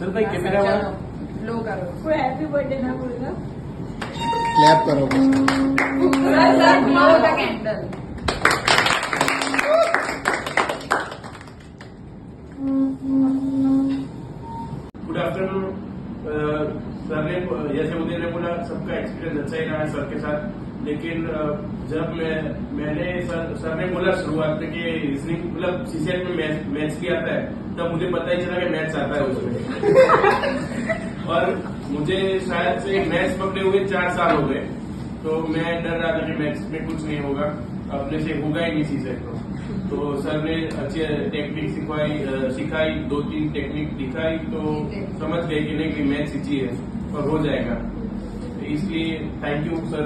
Sir भाई camera वाला लो करो, कोई हैप्पी बर्थडे ना बोलना, क्लैप करो पूरा sir low the candle. Good afternoon. Sir ने जैसे उदय ने बोला सबका एक्सपीरियंस अच्छा ही रहा है सर के साथ, लेकिन जब मैंने सर ने बोला शुरुआत में कि रीजनिंग मतलब सीसेट में मैथ्स भी आता है, तब मुझे पता ही चला कि मैथ्स आता है उसमें। और मुझे शायद से मैथ्स पकड़े हुए 4 साल हो गए, तो मैं डर रहा था कि मैथ्स में कुछ नहीं होगा, अपने से होगा ही नहीं सीसेट तो सर ने अच्छी टेक्निक सिखाई 2-3 टेक्निक दिखाई, तो समझ गए कि नहीं कि मैथ्स इची है और हो जाएगा। तो इसलिए थैंक यू सर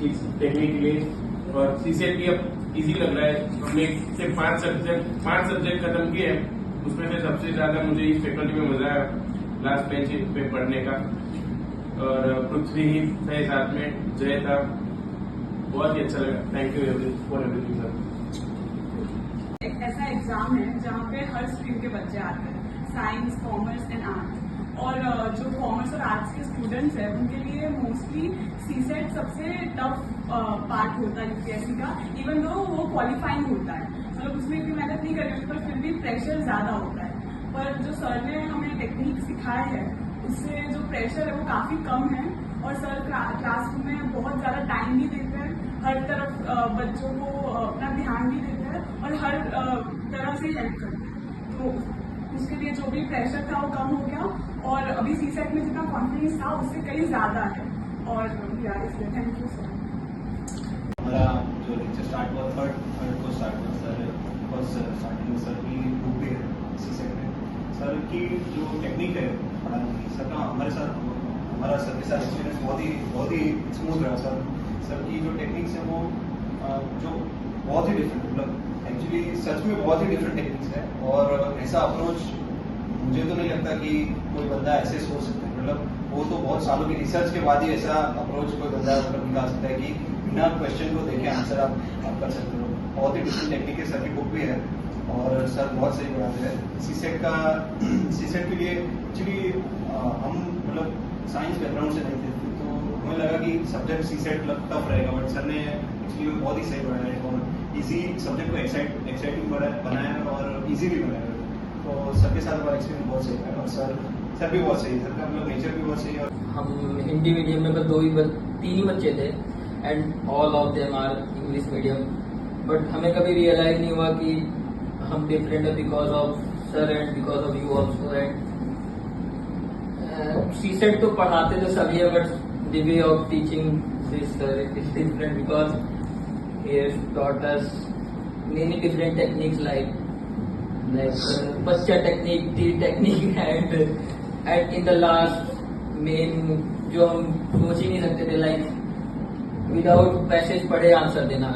इस टेक्निक के लिए। और सीसेट भी अब इजी लग रहा है, हमने सिर्फ 5 सब्जेक्ट खत्म किए हैं, उसमें से सबसे ज्यादा मुझे इस फैकल्टी में मजा आया लास्ट बेंच पे पढ़ने का। और पृथ्वी ही थे साथ में, जय था, बहुत ही अच्छा लगा। Thank you for everything sir. एक ऐसा एग्जाम है जहाँ पे हर स्ट्रीम के बच्चे आते हैं, साइंस, कॉमर्स एंड आर्ट। और जो कॉमर्स और आर्ट्स के स्टूडेंट्स हैं उनके लिए मोस्टली सीसेट सबसे टफ पार्ट होता है यूपीएससी का, इवन दो वो क्वालिफाइंग होता है, मतलब उसमें इतनी मेहनत नहीं करी पर फिर भी प्रेशर ज्यादा होता है। पर जो सर ने हमें टेक्निक सिखाया है उससे जो प्रेशर है वो काफी कम है, और सर क्लासरूम में बहुत ज्यादा टाइम भी देते हैं, हर तरफ बच्चों को अपना ध्यान भी देते हैं और हर तरह से हेल्प करते हैं। तो उसके लिए जो भी प्रेशर था वो कम हो गया, और अभी सीसेट में जितना कॉन्फिडेंस था उससे कहीं ज्यादा है। और यार इसलिए थैंक यू सर। हमारा जो लेक्चर स्टार्ट हुआ थर्ड को स्टार्ट हुआ सर, फर्स्ट स्टार्टिंग सर की ग्रुप है सीसेट में। सर की जो टेक्निक है पढ़ाने की, सर का हमारा सर के साथ एक्सपीरियंस बहुत ही स्मूथ रहा सर। सर की जो टेक्निक्स है वो जो बहुत ही डिफरेंट, मतलब एक्चुअली सच में बहुत ही डिफरेंट टेक्निक्स है। और ऐसा अप्रोच मुझे तो नहीं लगता कि कोई बंदा ऐसे सोच सकता है, मतलब वो तो बहुत सालों की रिसर्च के बाद ही ऐसा अप्रोच कोई बंदा मतलब निकाल सकता है कि बिना क्वेश्चन को देखे आंसर आप कर सकते हो। बहुत ही डिफरेंट टेक्निक है, सर की बुक भी है और सर बहुत सही पढ़ाते हैं। सीसेट के लिए एक्चुअली हम मतलब साइंस बैकग्राउंड से नहीं थे, तो हमें लगा कि सब्जेक्ट सीसेट टफ रहेगा, बट सर ने एक्चुअली बहुत ही सही पढ़ाया है और इजी सब्जेक्ट को एक्साइटिंग बनाया और इजी भी बनाया। तो सर के साथ हमारा एक्सपीरियंस बहुत सही है और सर भी बहुत सही है, सर का मतलब नेचर भी बहुत सही है। हम हिंदी मीडियम में बस 3 ही बच्चे थे and all of them are English medium, but हमें कभी रियलाइज नहीं हुआ कि हम डिफरेंट है because of sir and because of you also. And CSAT तो पढ़ाते तो सभी है, but the way of teaching this sir is different because he has taught us many different techniques like Pascha technique, T technique and in the last main जो हम सोच ही नहीं सकते थे लाइक विदाउट पैसेज पढ़े आंसर देना,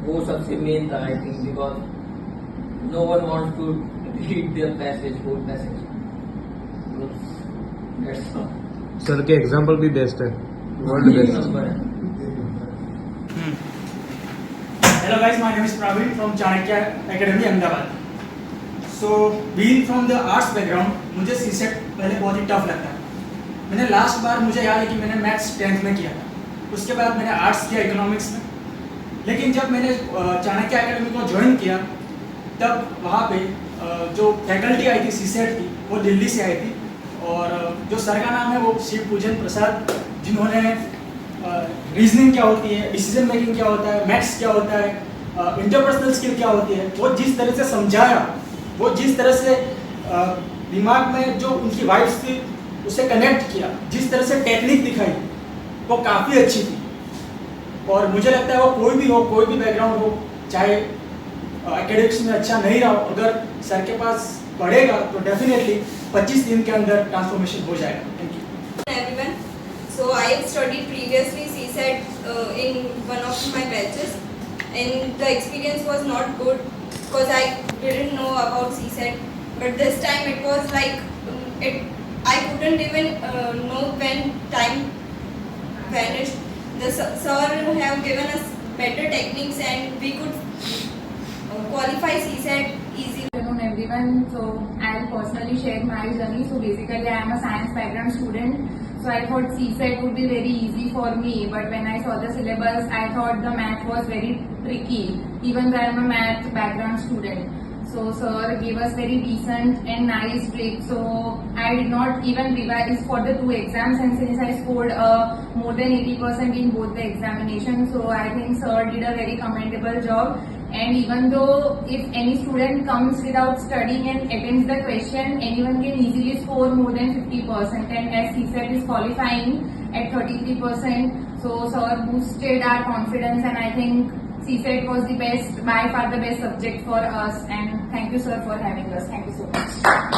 वो सबसे मेन था I think, because no one wants to read their passage, whole passage. Sir के एग्जाम्पल भी बेस्ट है, वर्ल्ड बेस्ट नंबर है। Hello guys, my name is Praveen from Chanakya Academy, Ahmedabad. So being from the arts background, मुझे CSAT पहले बहुत ही tough लगता है। मैंने लास्ट बार मुझे याद है कि मैंने मैथ्स 10th में किया था, उसके बाद मैंने आर्ट्स किया इकोनॉमिक्स में। लेकिन जब मैंने चाणक्य एकेडमी को ज्वाइन किया तब वहाँ पे जो फैकल्टी आई थी सीसेट की वो दिल्ली से आई थी, और जो सर का नाम है वो शिव पूजन प्रसाद, जिन्होंने रीजनिंग क्या होती है, डिसीजन मेकिंग क्या होता है, मैथ्स क्या होता है, इंटरपर्सनल स्किल क्या होती है, वो जिस तरह से समझाया, वो जिस तरह से दिमाग में जो उनकी वाइब्स थी उसे कनेक्ट किया, जिस तरह से टेक्निक दिखाई वो काफ़ी अच्छी थी। और मुझे लगता है वो कोई भी हो, कोई भी बैकग्राउंड हो, चाहे एकेडमिक्स में अच्छा नहीं रहा हो, अगर सर के पास पढ़ेगा तो डेफिनेटली 25 दिन के अंदर ट्रांसफॉर्मेशन हो जाएगा। Thank you everyone. So I have studied previously CSET in one of my batches, and the experience was not good because I didn't know about CSET. But this time it was like I couldn't even know when time vanished. The sir have given us better techniques and we could qualify CSET easily. afternoon everyone. So I'll personally share my journey. So basically I am a science background student. So I thought CSET would be very easy for me, but when I saw the syllabus I thought the math was very tricky, even though I am a math background student. So sir gave us very decent and nice trick. So I did not even revise for the 2 exams, and since I scored more than 80% in both the examinations, so I think sir did a very commendable job. And even though if any student comes without studying and attends the question, anyone can easily score more than 50%. And as CSET is qualifying at 33%, so sir boosted our confidence, and I think CSET was the best, by far the best subject for us. And thank you sir for having us. Thank you so much.